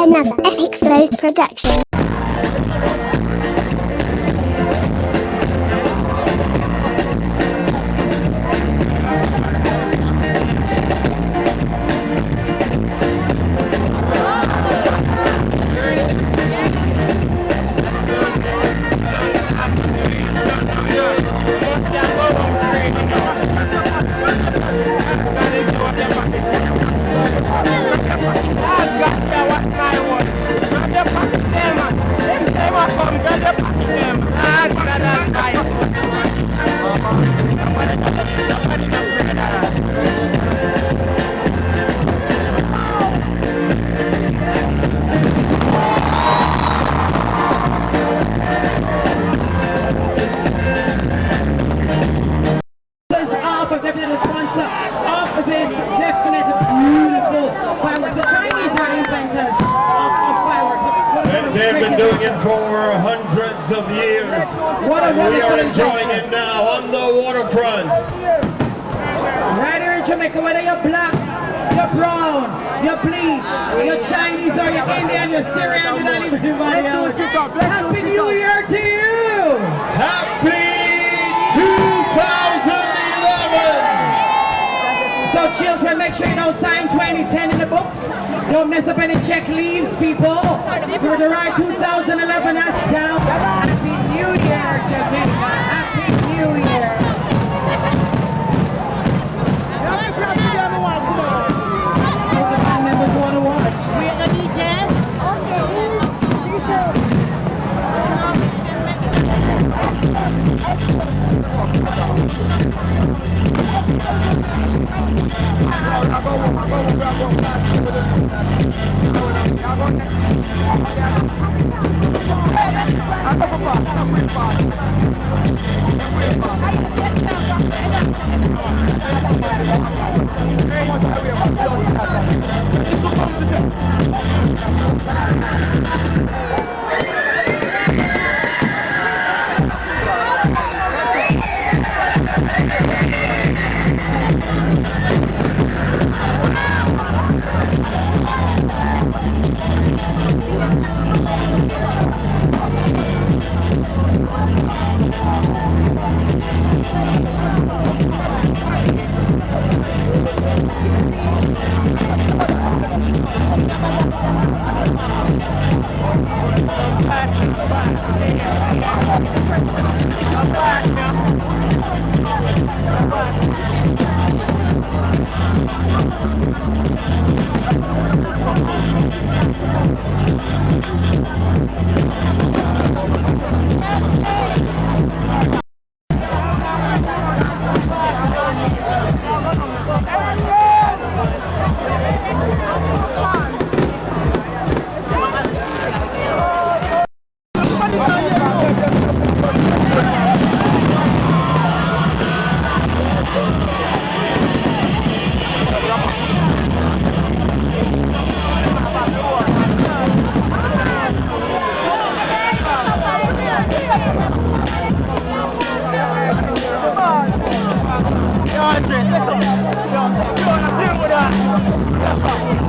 another Epic Flows production. They've been doing it for hundreds of years. We are enjoying it now on the waterfront. Right here in Jamaica, whether you're black, you're brown, you're bleach, you're Chinese or you're Indian, you're Syrian, you're not even anybody else. Happy New Year to you! Happy 2011! So children, make sure you don't sign 2010 in the books. Don't mess up any check leaves, people. For the right 2011 down. Happy New Year, Jamaica. Happy New Year. All the band members want to watch. We are the DJ. Yo,